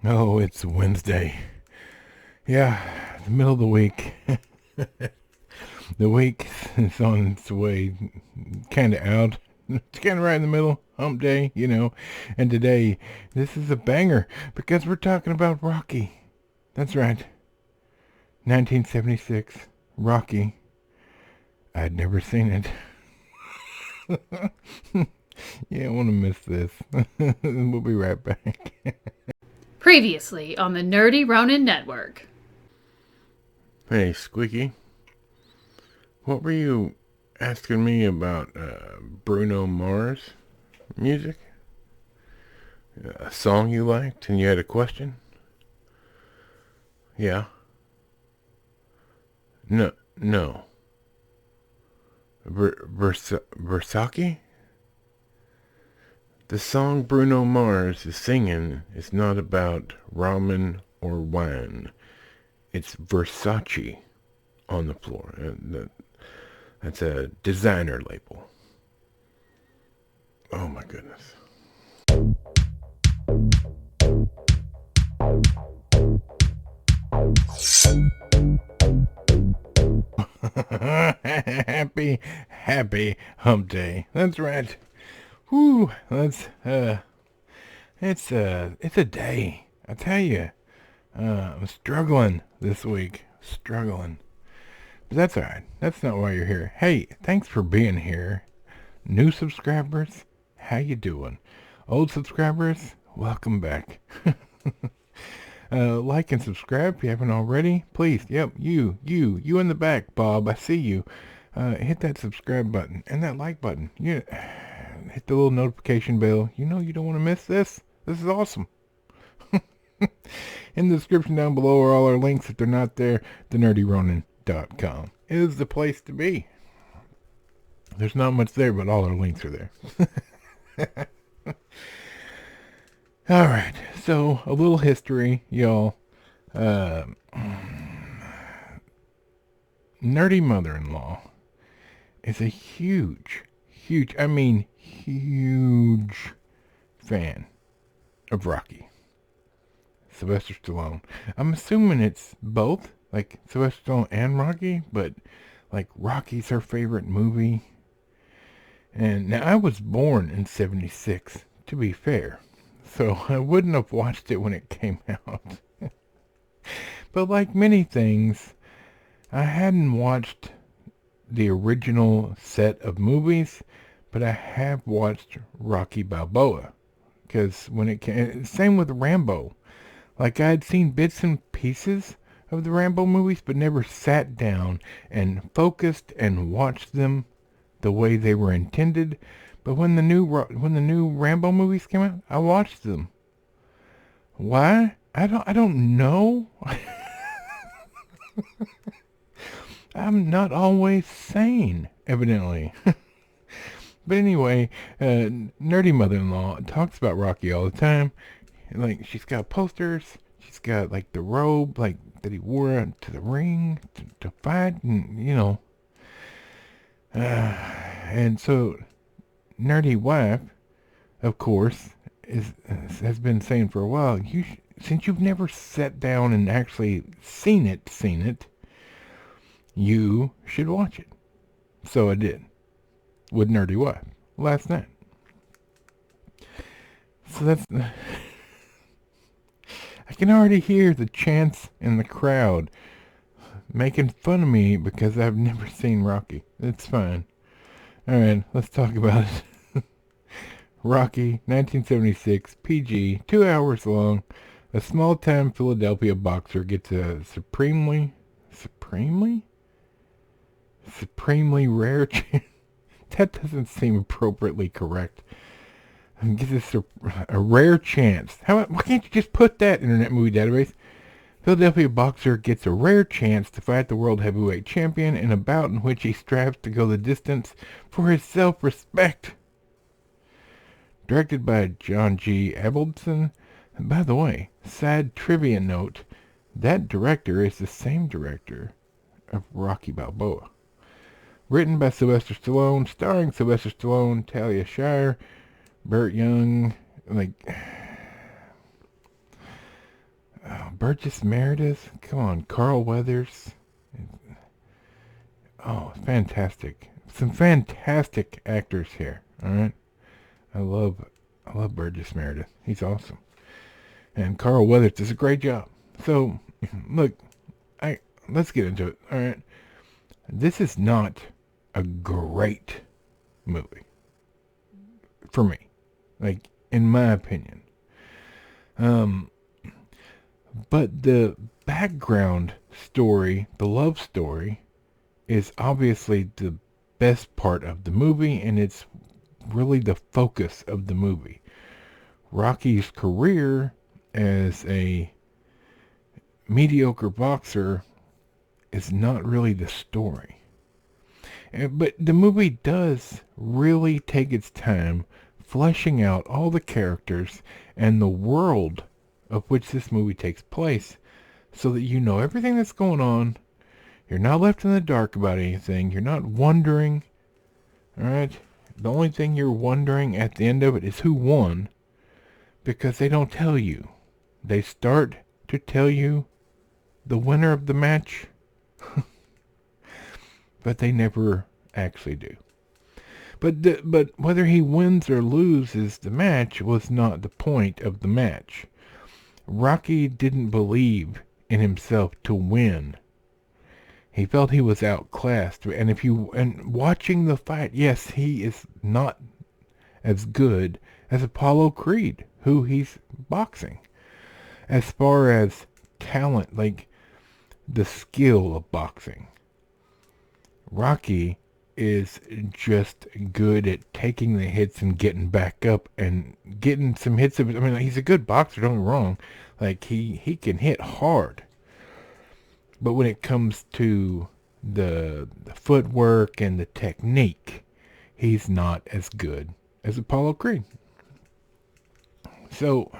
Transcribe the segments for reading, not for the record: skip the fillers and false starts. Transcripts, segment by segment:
Oh, it's Wednesday. Yeah, the middle of the week. The week is on its way kind of out. It's kind of right in the middle. Hump day, you know. And today, this is a banger because we're talking about Rocky. That's right. 1976. Rocky. I'd never seen it. Yeah, I want to miss this. We'll be right back. Previously on the Nerdy Ronin Network. Hey, Squeaky. What were you asking me about Bruno Mars music? A song you liked and you had a question? Yeah. No. No. Versace? The song Bruno Mars is singing is not about ramen or wine. It's Versace on the floor. That's a designer label. Oh my goodness. happy hump day. That's right. Whew, it's a day. I tell you, I'm struggling this week. Struggling. But that's alright. That's not why you're here. Hey, thanks for being here. New subscribers, how you doing? Old subscribers, welcome back. Like and subscribe if you haven't already. Please, yep, you in the back, Bob, I see you. Hit that subscribe button and that like button. You hit the little notification bell. You know you don't want to miss this. This is awesome. In the description down below are all our links. If they're not there, thenerdyronin.com is the place to be. There's not much there, but all our links are there. Alright, so a little history, y'all. Uh, Nerdy mother-in-law is a I mean huge fan of Rocky. Sylvester Stallone. I'm assuming it's both, like Sylvester Stallone and Rocky, but like Rocky's her favorite movie. And now I was born in 76, to be fair. So I wouldn't have watched it when it came out. But like many things, I hadn't watched the original set of movies, but I have watched Rocky Balboa. Because when it came, same with Rambo. Like I had seen bits and pieces of the Rambo movies, but never sat down and focused and watched them the way they were intended. But when the new Rambo movies came out, I watched them. Why? I don't know. I'm not always sane, evidently. But anyway, nerdy mother-in-law talks about Rocky all the time. Like she's got posters. She's got like the robe, like that he wore to the ring to fight, and you know. And so, nerdy wife, of course, has been saying for a while. Since you've never sat down and actually seen it, you should watch it. So I did with nerdy wife last night. So that's. I can already hear the chants in the crowd making fun of me because I've never seen Rocky. It's fine. Alright, let's talk about it. Rocky, 1976, PG, 2 hours long. A small-time Philadelphia boxer gets a supremely rare chance. That doesn't seem appropriately correct. Gets a rare chance. Why can't you just put that, Internet Movie Database? Philadelphia boxer gets a rare chance to fight the world heavyweight champion in a bout in which he strives to go the distance for his self-respect. Directed by John G. Avildsen. And by the way, side trivia note, that director is the same director of Rocky Balboa. Written by Sylvester Stallone, starring Sylvester Stallone, Talia Shire, Burt Young, like Burgess Meredith. Come on, Carl Weathers. Oh, fantastic. Some fantastic actors here. All right. I love Burgess Meredith. He's awesome. And Carl Weathers does a great job. So, look, let's get into it. All right. This is not a great movie for me. Like, in my opinion. But the background story, the love story, is obviously the best part of the movie, and it's really the focus of the movie. Rocky's career as a mediocre boxer is not really the story. But the movie does really take its time fleshing out all the characters and the world of which this movie takes place so that you know everything that's going on. You're not left in the dark about anything. You're not wondering. Alright? The only thing you're wondering at the end of it is who won, because they don't tell you. They start to tell you the winner of the match, but they never actually do. But whether he wins or loses the match was not the point of the match. Rocky didn't believe in himself to win. He felt he was outclassed, and watching the fight, yes, he is not as good as Apollo Creed, who he's boxing. As far as talent, like the skill of boxing, Rocky is just good at taking the hits and getting back up and getting some hits of it. I mean, he's a good boxer, don't get me wrong. Like, he can hit hard. But when it comes to the footwork and the technique, he's not as good as Apollo Creed. So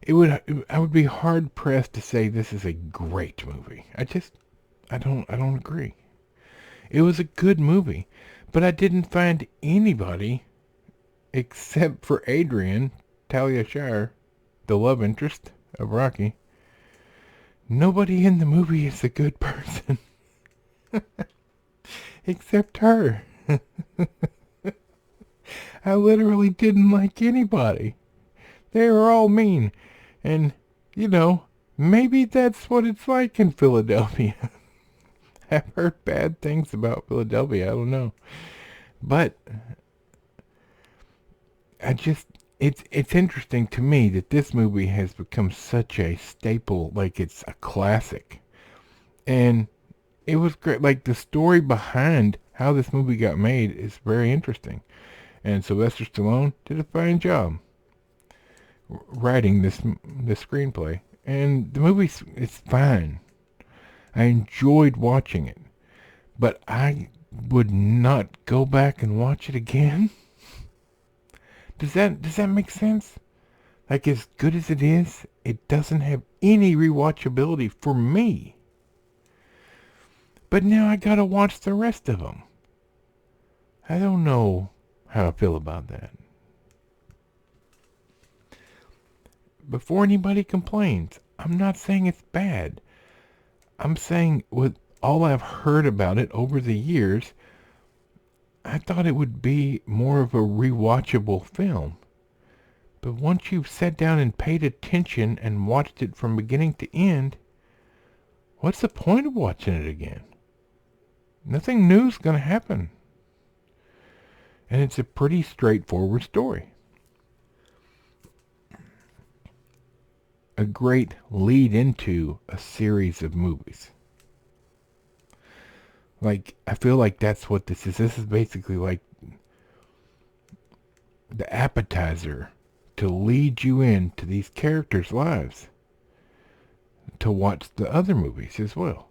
I would be hard pressed to say this is a great movie. I don't agree. It was a good movie, but I didn't find anybody except for Adrian, Talia Shire, the love interest of Rocky. Nobody in the movie is a good person. Except her. I literally didn't like anybody. They were all mean. And, maybe that's what it's like in Philadelphia. I've heard bad things about Philadelphia. I don't know. But it's interesting to me that this movie has become such a staple, like it's a classic. And it was great. Like, the story behind how this movie got made is very interesting. And Sylvester Stallone did a fine job writing this screenplay. And the movie is fine. I enjoyed watching it. But I would not go back and watch it again. Does that make sense? Like, as good as it is, it doesn't have any rewatchability for me. But now I gotta watch the rest of them. I don't know how I feel about that. Before anybody complains, I'm not saying it's bad. I'm saying with all I've heard about it over the years, I thought it would be more of a rewatchable film. But once you've sat down and paid attention and watched it from beginning to end, what's the point of watching it again? Nothing new's going to happen. And it's a pretty straightforward story. A great lead into a series of movies. Like, I feel like that's what this is. This is basically like the appetizer to lead you into these characters' lives to watch the other movies as well.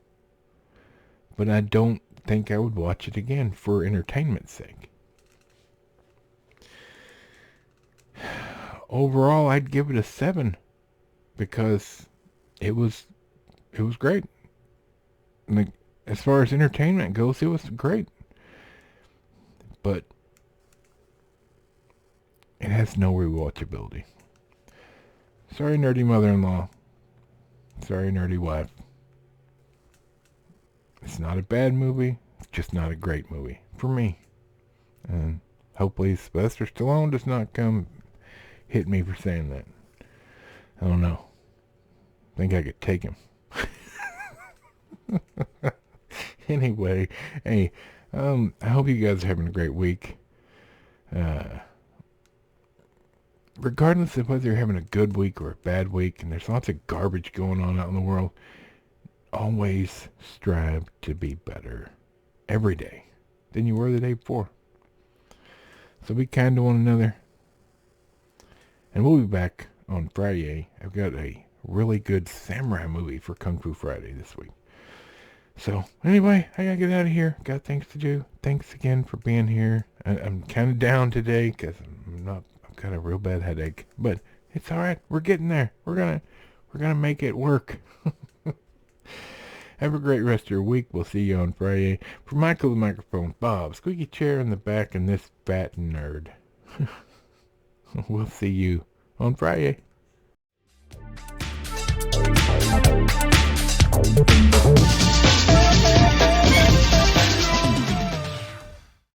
But I don't think I would watch it again for entertainment's sake. Overall, I'd give it a 7 because it was great. Like, as far as entertainment goes, it was great. But it has no rewatchability. Sorry, nerdy mother-in-law. Sorry, nerdy wife. It's not a bad movie. It's just not a great movie for me. And hopefully Sylvester Stallone does not come hit me for saying that. I don't know. I think I could take him. Anyway, hey, I hope you guys are having a great week. Regardless of whether you're having a good week or a bad week, and there's lots of garbage going on out in the world, always strive to be better every day than you were the day before. So be kind to one another. And we'll be back on Friday. I've got a really good samurai movie for Kung Fu Friday this week. So anyway, I gotta get out of here. Got things to do. Thanks again for being here. I'm kind of down today because I've got a real bad headache, but it's all right. We're getting there. We're gonna make it work. Have a great rest of your week. We'll see you on Friday. For Michael the Microphone, Bob, squeaky chair in the back, and this fat nerd. We'll see you on Friday.